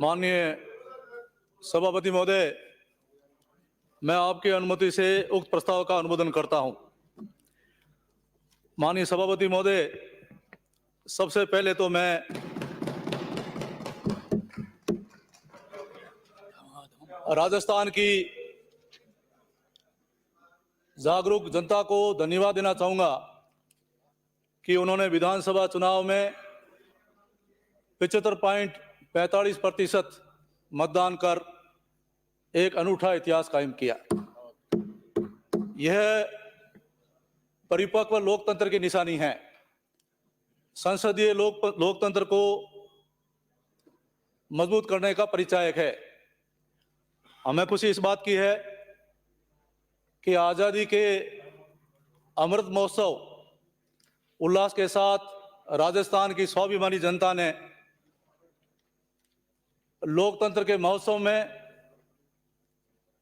माननीय सभापति महोदय, मैं आपकी अनुमति से उक्त प्रस्ताव का अनुमोदन करता हूं। माननीय सभापति महोदय, सबसे पहले तो मैं राजस्थान की जागरूक जनता को धन्यवाद देना चाहूंगा कि उन्होंने विधानसभा चुनाव में 75.45% मतदान कर एक अनूठा इतिहास कायम किया। यह परिपक्व लोकतंत्र की निशानी है। संसदीय लोकतंत्र को मजबूत करने का परिचायक है। हमें खुशी इस बात की है कि आज़ादी के अमृत महोत्सव उल्लास के साथ राजस्थान की स्वाभिमानी जनता ने लोकतंत्र के महोत्सव में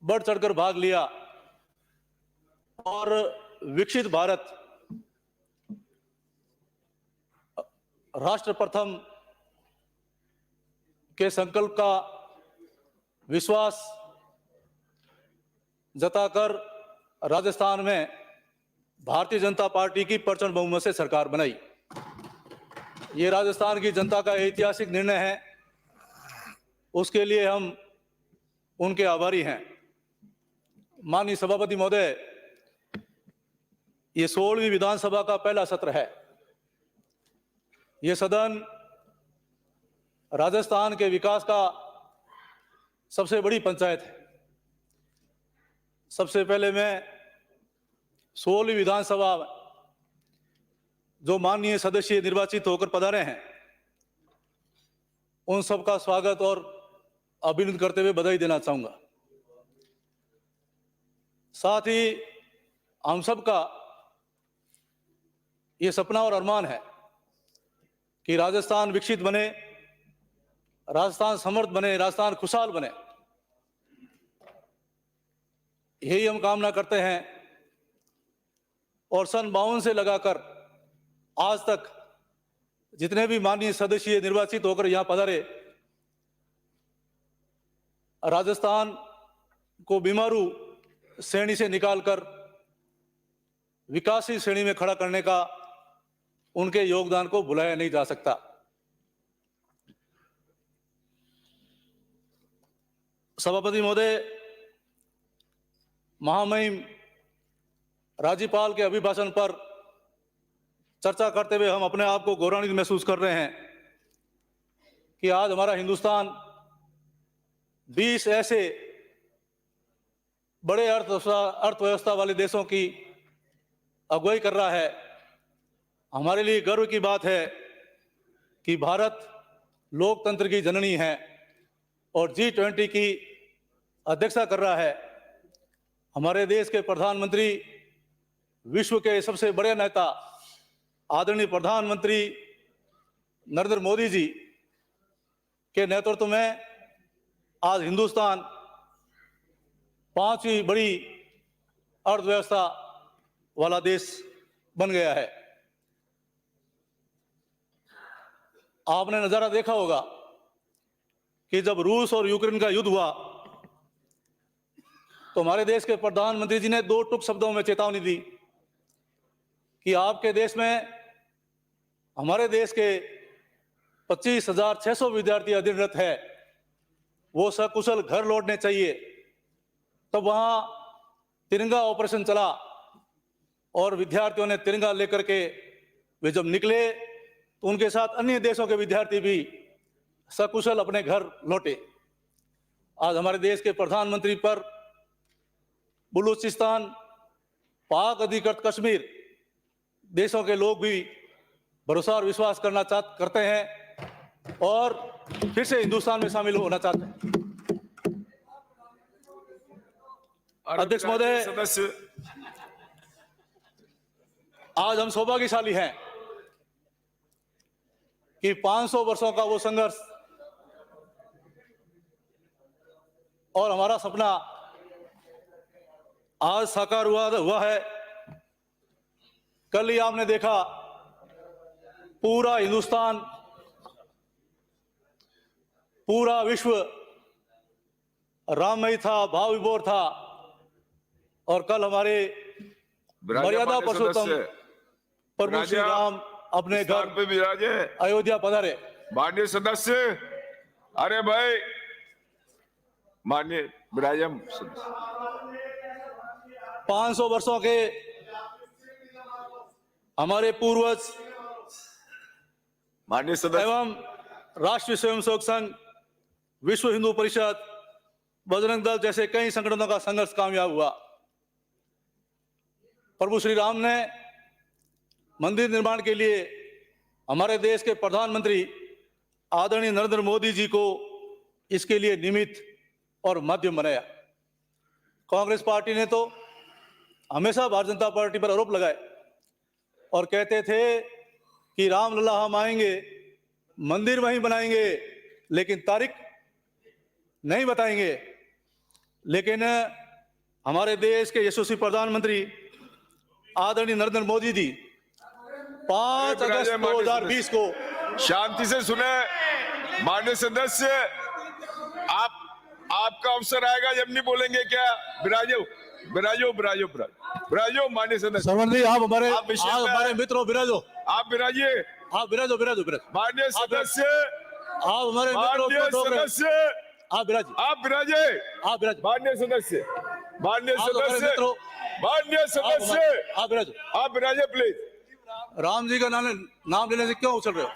बढ़ चढ़कर भाग लिया और विकसित भारत, राष्ट्र प्रथम के संकल्प का विश्वास जताकर राजस्थान में भारतीय जनता पार्टी की प्रचंड बहुमत से सरकार बनाई। ये राजस्थान की जनता का ऐतिहासिक निर्णय है। उसके लिए हम उनके आभारी हैं। माननीय सभापति महोदय, ये 16वीं विधानसभा का पहला सत्र है। ये सदन राजस्थान के विकास का सबसे बड़ी पंचायत है। सबसे पहले मैं 16वीं विधानसभा जो माननीय सदस्य निर्वाचित होकर पधारे हैं, उन सबका स्वागत और अभिनंदन करते हुए बधाई देना चाहूंगा। साथ ही हम सबका ये सपना और अरमान है कि राजस्थान विकसित बने, राजस्थान समृद्ध बने, राजस्थान खुशहाल बने। यही हम कामना करते हैं और सन 52 से लगाकर आज तक जितने भी माननीय सदस्य निर्वाचित होकर यहां पधारे, राजस्थान को बीमारू श्रेणी से निकालकर विकासशील श्रेणी में खड़ा करने का उनके योगदान को भुलाया नहीं जा सकता। सभापति महोदय, महामहिम राज्यपाल के अभिभाषण पर चर्चा करते हुए हम अपने आप को गौरवान्वित महसूस कर रहे हैं कि आज हमारा हिंदुस्तान 20 ऐसे बड़े अर्थव्यवस्था वाले देशों की अगुवाई कर रहा है। हमारे लिए गर्व की बात है कि भारत लोकतंत्र की जननी है और G20 की अध्यक्षता कर रहा है। हमारे देश के प्रधानमंत्री, विश्व के सबसे बड़े नेता आदरणीय प्रधानमंत्री नरेंद्र मोदी जी के नेतृत्व में आज हिंदुस्तान 5वीं बड़ी अर्थव्यवस्था वाला देश बन गया है। आपने नजारा देखा होगा कि जब रूस और यूक्रेन का युद्ध हुआ तो हमारे देश के प्रधानमंत्री जी ने 2 टूक शब्दों में चेतावनी दी कि आपके देश में, हमारे देश के 25,600 विद्यार्थी अधीनरत है, वो सकुशल घर लौटने चाहिए। तब वहां तिरंगा ऑपरेशन चला और विद्यार्थियों ने तिरंगा लेकर के वे जब निकले तो उनके साथ अन्य देशों के विद्यार्थी भी सकुशल अपने घर लौटे। आज हमारे देश के प्रधानमंत्री पर बलूचिस्तान, पाक अधिकृत कश्मीर देशों के लोग भी भरोसा और विश्वास करते हैं और फिर से हिंदुस्तान में शामिल होना चाहते हैं। अध्यक्ष महोदय, आज हम सौभाग्यशाली हैं कि 500 वर्षों का वो संघर्ष और हमारा सपना आज साकार हुआ है। कल ही आपने देखा पूरा पूरा विश्व राममय था, भाव विभोर था। और कल हमारे मर्यादा पुरुषोत्तम प्रभु श्री राम अपने घर पे विराजे। अयोध्या पधारे। माननीय सदस्य, अरे भाई, माननीय विराजम सदस्य। 500 वर्षों के हमारे पूर्वज माननीय सदस्य एवं राष्ट्रीय स्वयंसेवक संघ, विश्व हिंदू परिषद, बजरंग दल जैसे कई संगठनों का संघर्ष कामयाब हुआ। प्रभु श्री राम ने मंदिर निर्माण के लिए हमारे देश के प्रधानमंत्री आदरणीय नरेंद्र मोदी जी को इसके लिए निमित्त और माध्यम बनाया। कांग्रेस पार्टी ने तो हमेशा भारतीय जनता पार्टी पर आरोप लगाए और कहते थे कि रामलला हम आएंगे, मंदिर वहीं बनाएंगे, लेकिन तारीख नहीं बताएंगे। लेकिन हमारे देश के यशस्वी प्रधानमंत्री आदरणीय नरेंद्र मोदी जी 5 अगस्त 2020 को, शांति से सुने माननीय सदस्य, आपका अवसर आएगा जब नहीं बोलेंगे क्या? विराजो विराजो विराजो विराजो माननीय सदस्य। श्रवण जी, आप हमारे मित्र हो, विराजो। आप विराजिए, आप विराजो विराजो विराजो। माननीय सदस्य, आप हमारे माननीय सदस्य, आप विराजिए, आप विराजे, आप विराजिए। माननीय सदस्य, माननीय सदस्य, माननीय सदस्य, आप विराजो, आप विराजे प्लीज। राम जी का नाम लेने से क्यों उछल रहे हो?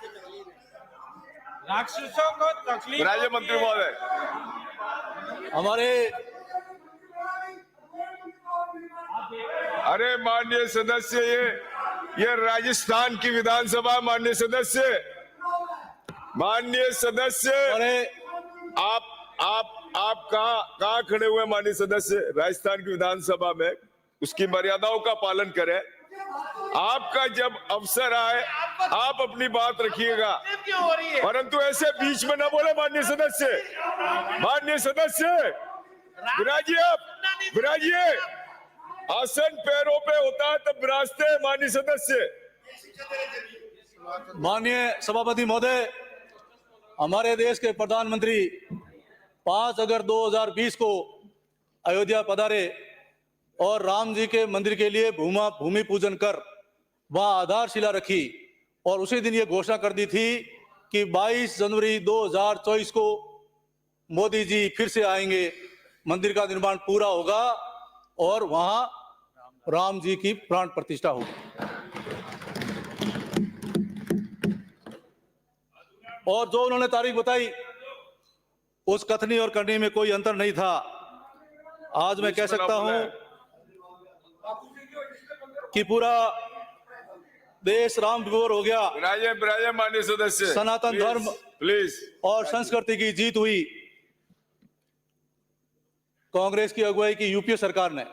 राक्षसों को तकलीफ। विराजे मंत्री महोदय। हमारे अरे माननीय सदस्य, ये राजस्थान की विधानसभा, माननीय सदस्य, माननीय सदस्य, अरे आप कहाँ खड़े हुए माननीय सदस्य? राजस्थान की विधानसभा में उसकी मर्यादाओं का पालन करें। आपका जब अवसर आए आप अपनी बात रखिएगा, परंतु ऐसे बीच में ना बोले माननीय सदस्य। माननीय सदस्य, विराजिए, आप विराजिए। आसन पैरों पे होता है तब विराजते हैं माननीय सदस्य। माननीय सभापति महोदय, हमारे देश के प्रधानमंत्री 5 अगस्त 2020 को अयोध्या पधारे और राम जी के मंदिर के लिए भूमि पूजन कर वहां आधारशिला रखी और उसी दिन ये घोषणा कर दी थी कि 22 जनवरी 2024 को मोदी जी फिर से आएंगे, मंदिर का निर्माण पूरा होगा और वहां राम जी की प्राण प्रतिष्ठा होगी। और जो उन्होंने तारीख बताई, उस कथनी और करनी में कोई अंतर नहीं था। आज मैं कह सकता हूं कि पूरा देश राम विभोर हो गया। विराजे माननीय सदस्य। सनातन धर्म प्लीज और संस्कृति की जीत हुई। कांग्रेस की अगुवाई की यूपीए सरकार ने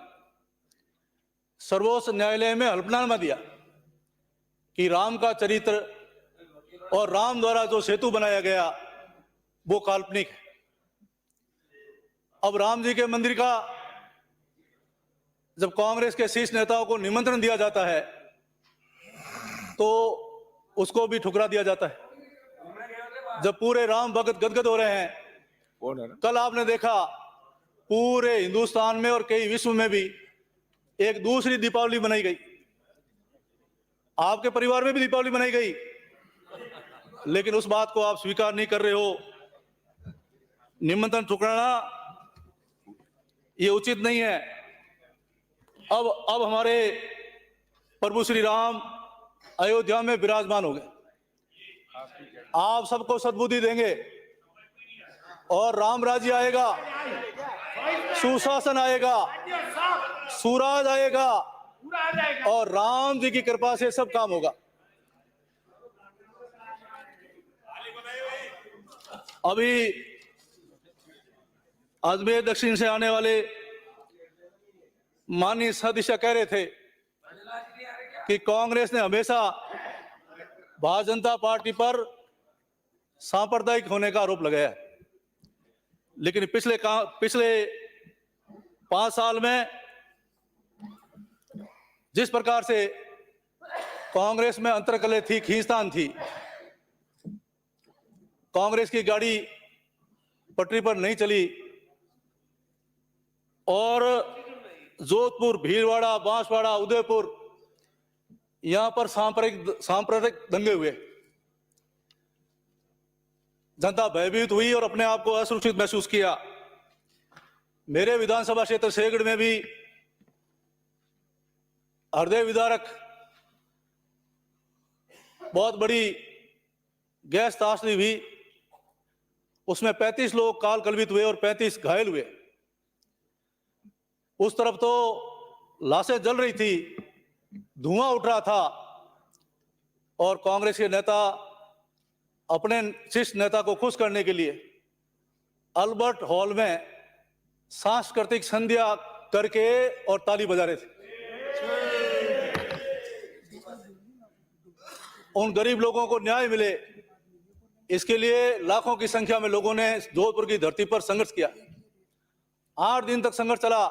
सर्वोच्च न्यायालय में हलफनामा दिया कि राम का चरित्र और राम द्वारा जो सेतु बनाया गया वो काल्पनिक है। अब राम जी के मंदिर का जब कांग्रेस के शीर्ष नेताओं को निमंत्रण दिया जाता है तो उसको भी ठुकरा दिया जाता है। जब पूरे राम भक्त गदगद हो रहे हैं, कल आपने देखा पूरे हिंदुस्तान में और कई विश्व में भी एक दूसरी दीपावली मनाई गई। आपके परिवार में भी दीपावली मनाई गई, लेकिन उस बात को आप स्वीकार नहीं कर रहे हो। निमंत्रण ठुकराना ये उचित नहीं है। अब हमारे प्रभु श्री राम अयोध्या में विराजमान हो गए। आप सबको सद्बुद्धि देंगे और राम राज्य आएगा, सुशासन आएगा, सूराज आएगा और राम जी की कृपा से सब काम होगा। अभी अजमेर दक्षिण से आने वाले माननीय सदस्य कह रहे थे कि कांग्रेस ने हमेशा भारतीय जनता पार्टी पर सांप्रदायिक होने का आरोप लगाया है, लेकिन पिछले 5 साल में जिस प्रकार से कांग्रेस में अंतर्कलह थी, खींचतान थी, कांग्रेस की गाड़ी पटरी पर नहीं चली और जोधपुर, भीलवाड़ा, बांसवाड़ा, उदयपुर यहां पर सांप्रदायिक दंगे हुए, जनता भयभीत हुई और अपने आप को असुरक्षित महसूस किया। मेरे विधानसभा क्षेत्र सेगड़ में भी हृदय विदारक बहुत बड़ी गैस त्रासदी हुई, उसमें 35 लोग काल कलवित हुए और 35 घायल हुए। उस तरफ तो लाशें जल रही थी, धुआं उठ रहा था और कांग्रेस के नेता अपने शीर्ष नेता को खुश करने के लिए अल्बर्ट हॉल में सांस्कृतिक संध्या करके और ताली बजा रहे थे। उन गरीब लोगों को न्याय मिले, इसके लिए लाखों की संख्या में लोगों ने जोधपुर की धरती पर संघर्ष किया। 8 दिन तक संघर्ष चला।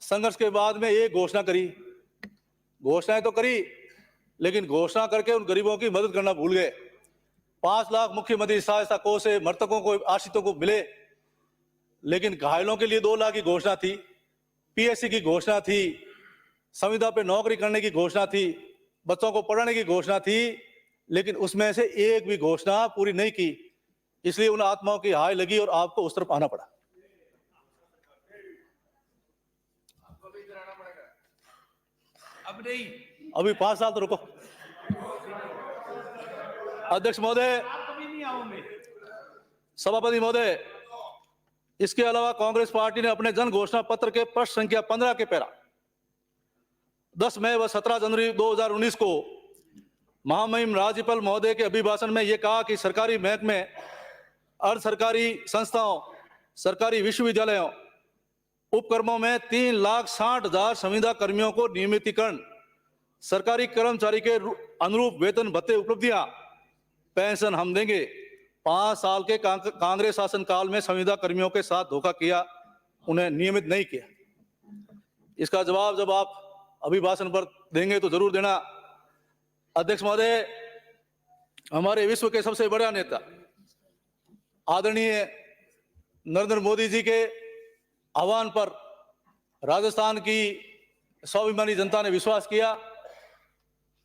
संघर्ष के बाद में एक घोषणा करी, घोषणाएं तो करी लेकिन घोषणा करके उन गरीबों की मदद करना भूल गए। 5 लाख मुख्यमंत्री सहायता कोष से मृतकों को, आश्रितों को मिले, लेकिन घायलों के लिए 2 लाख की घोषणा थी, पीएससी की घोषणा थी, संविदा पे नौकरी करने की घोषणा थी, बच्चों को पढ़ाने की घोषणा थी, लेकिन उसमें से एक भी घोषणा पूरी नहीं की। इसलिए उन आत्माओं की हाय लगी और आपको उस तरफ आना पड़ा। अब नहीं, अभी 5 साल तो रुको। अध्यक्ष महोदय, कभी नहीं आऊंगे। सभापति महोदय, इसके अलावा कांग्रेस पार्टी ने अपने जन घोषणा पत्र के प्रश्न संख्या 15 के पैरा 10 मई व 17 जनवरी 2019 को महामहिम राज्यपाल महोदय के अभिभाषण में यह कहा कि सरकारी महकमे, अर्ध सरकारी संस्थाओं, सरकारी विश्वविद्यालयों, उपक्रमों में 3,60,000 संविदा कर्मियों को नियमितीकरण, सरकारी कर्मचारी के अनुरूप वेतन भत्ते, उपलब्धियां, पेंशन हम देंगे। 5 साल के कांग्रेस शासन काल में संविदा कर्मियों के साथ धोखा किया, उन्हें नियमित नहीं किया। इसका जवाब जब आप अभिभाषण पर देंगे तो जरूर देना। अध्यक्ष महोदय, हमारे विश्व के सबसे बड़ा नेता आदरणीय नरेंद्र मोदी जी के आह्वान पर राजस्थान की स्वाभिमानी जनता ने विश्वास किया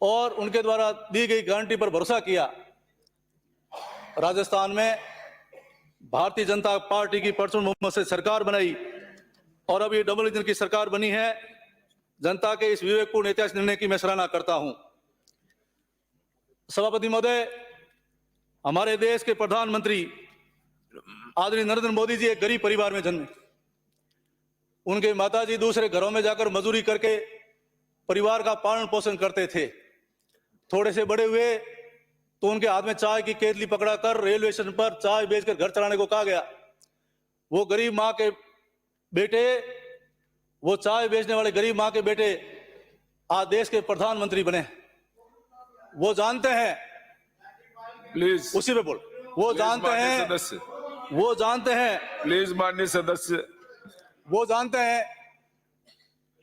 और उनके द्वारा दी गई गारंटी पर भरोसा किया। राजस्थान में भारतीय जनता पार्टी की परचून बहुमत से सरकार बनाई और अब ये डबल इंजन की सरकार बनी है। जनता के इस विवेकपूर्ण ऐतिहासिक निर्णय की मैं सराहना करता हूं। सभापति महोदय, हमारे देश के प्रधानमंत्री आदरणीय नरेंद्र मोदी जी एक गरीब परिवार में जन्मे। उनके माताजी दूसरे घरों में जाकर मजदूरी करके परिवार का पालन पोषण करते थे। थोड़े से बड़े हुए तो उनके हाथ में चाय की केतली पकड़ा कर रेलवे स्टेशन पर चाय बेचकर घर चलाने को कहा गया। वो गरीब माँ के बेटे, वो चाय बेचने वाले गरीब माँ के बेटे आज देश के प्रधानमंत्री बने। वो जानते हैं, प्लीज उसी पे बोल, वो जानते हैं, सदस्य, वो जानते हैं, प्लीज माननीय सदस्य, वो जानते हैं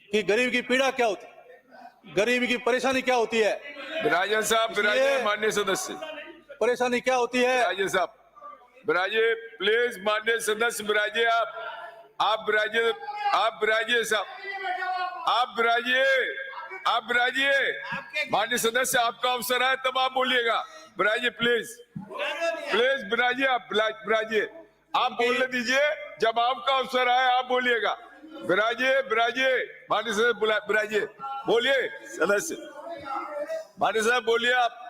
कि गरीब की पीड़ा क्या होती है, गरीब की परेशानी क्या होती है। विराजन साहब विराजे, माननीय सदस्य, परेशानी क्या होती है। विराजे साहब विराजे, प्लीज माननीय सदस्य विराजे, आप विराजे, आप विराजिए साहब, आप विराजिए, आप विराजिए। माननीय सदस्य, आपका अवसर है तब आप बोलिएगा। विराजिए प्लीज, प्लीज विराजिए, आप विराजिए, आप बोलने दीजिए। जब आपका अवसर आए आप बोलिएगा। विराजिए, विराजिए, माननीय सदस्य विराजिए, बोलिए। सदस्य माननीय साहब बोलिए आप।